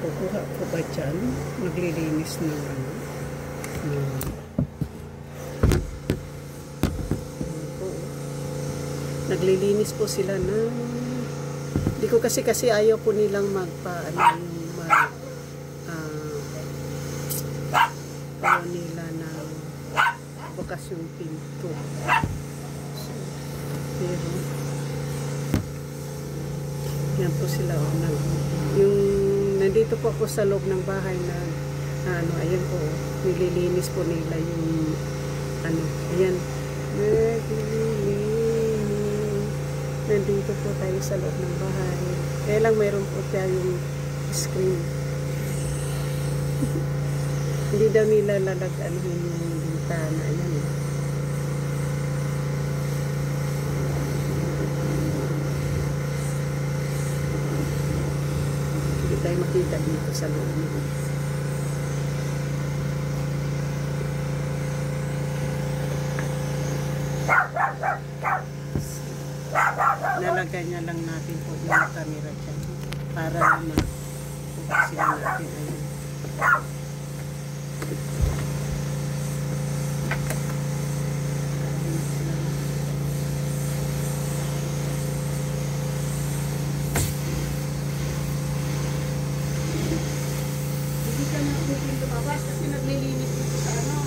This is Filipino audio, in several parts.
Kukuha ko ba dyan? Naglilinis ng ano? Naglilinis po sila ng... Hindi ko kasi ayaw po nilang magpa-ano yung nila ng bukas yung pinto. So, pero yan po sila yung nandito po ako sa loob ng bahay na ayan po, nililinis po nila yung ayan, nandito po tayo sa loob ng bahay, kaya lang mayroon po tayong screen. Hindi daw nila yung bintana, ayan. Hindi tayo makita dito sa loob nito. Lalagay niya lang natin po yung camera dyan para ma-focus sila natin. Ayan. Hindi ka na pwedeng lumabas kasi naglilinis dito sa ano.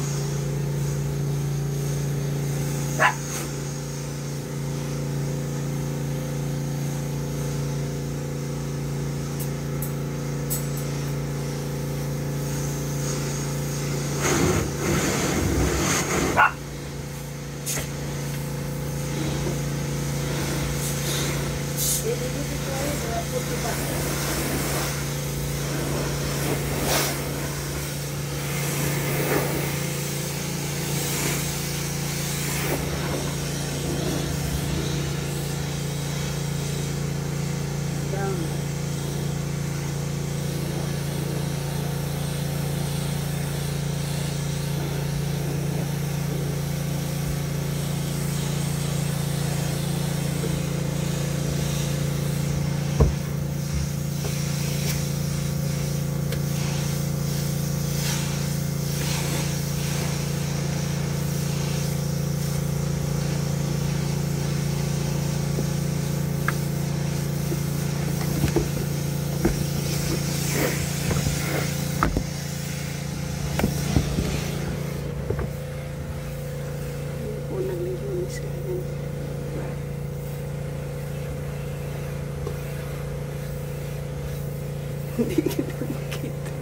Hindi kita makita.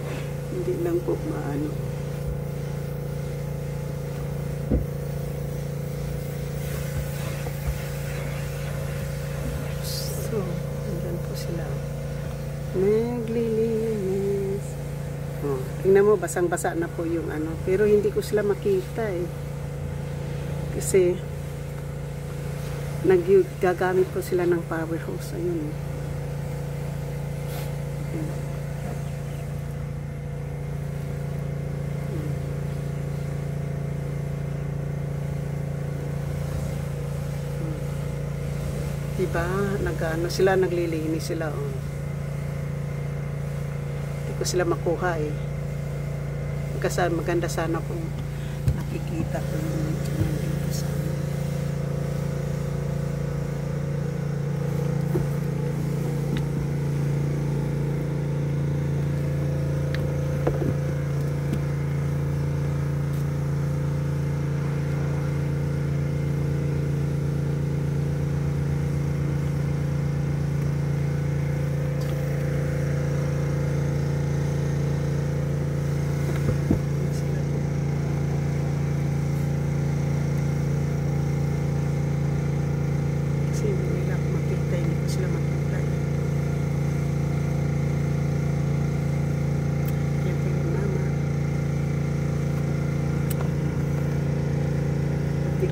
Hindi lang po maano. So, andyan po sila. Naglilinis. Oh, tingnan mo, basang-basa na po yung ano. Pero hindi ko sila makita eh. Kasi gagamit po sila ng power hose. Ayun eh. Diba? Sila naglilinis sila. Oh. Hindi ko sila makuha eh. Maganda sana kung nakikita ko yung nandito sa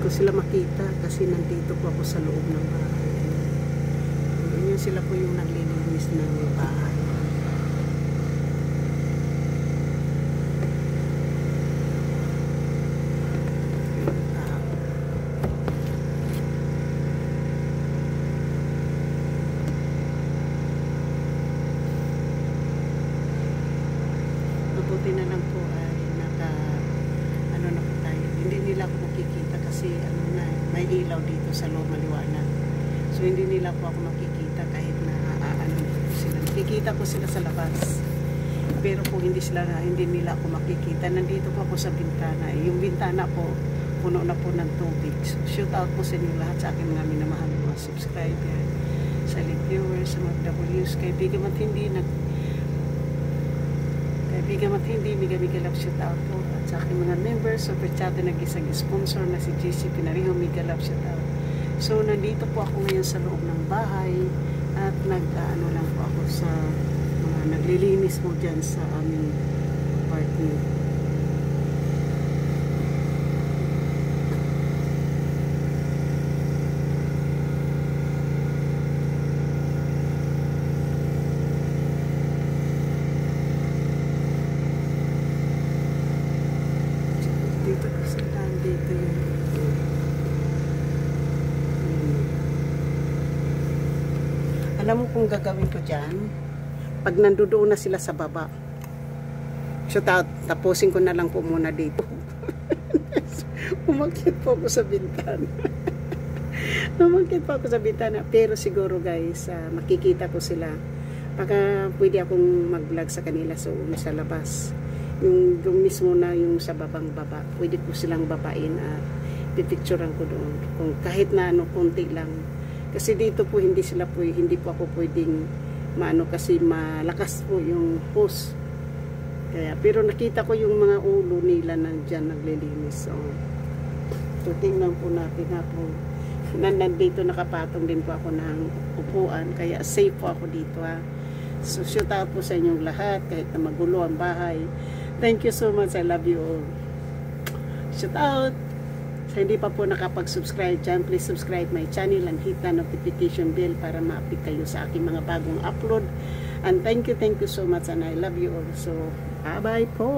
ko sila makita kasi nandito po ako sa loob ng bahay. Ganyan sila po yung naglilinis ng bahay. buti na lang po ay ano na po tayo. Hindi nila ako makikita kasi ano na, may ilaw dito sa loob, maliwanag. So hindi nila po ako makikita kahit na ano po sila. Nakikita ko sila sa labas. Pero po hindi nila ako makikita. Nandito po ako sa bintana. Yung bintana po, puno na po ng tubig. So, shoot out po sa inyo lahat sa aking mga minamahal mga subscriber, silent viewers, sa mga W's, kaibigan at hindi, miga love shoot out po. At sa aking mga members, super chat na nag-isang sponsor na si JC Pinariho, miga love shoot out. So, nandito po ako ngayon sa loob ng bahay at nag-ano lang po ako sa mga naglilinis po dyan sa aming apartment. Dito kasi dito yung alam mo kung gagawin ko dyan pag nandoon na sila sa baba, so tapusin ko na lang po muna dito. Umakyat po ako sa bintana. Umakyat po ako sa bintana, pero siguro guys, makikita ko sila. Baka pwede akong mag-vlog sa kanila sa labas. Yung mismo na yung sa baba, pwede ko silang babain at pipicturean ko doon. Kung kahit na ano, konti lang. Kasi dito po hindi po ako pwedeng maano kasi malakas po yung hose. Kaya, pero nakita ko yung mga ulo nila nandyan naglilinis. So tingnan po natin nga po. Nandito nakapatong din po ako ng upuan. Kaya safe po ako dito ha. So shout out po sa inyong lahat kahit na magulo ang bahay. Thank you so much. I love you all. Shout out! Sa hindi pa po nakapag-subscribe dyan, please subscribe my channel and hit the notification bell para ma-update kayo sa aking mga bagong upload. And thank you so much and I love you all. So, bye-bye po!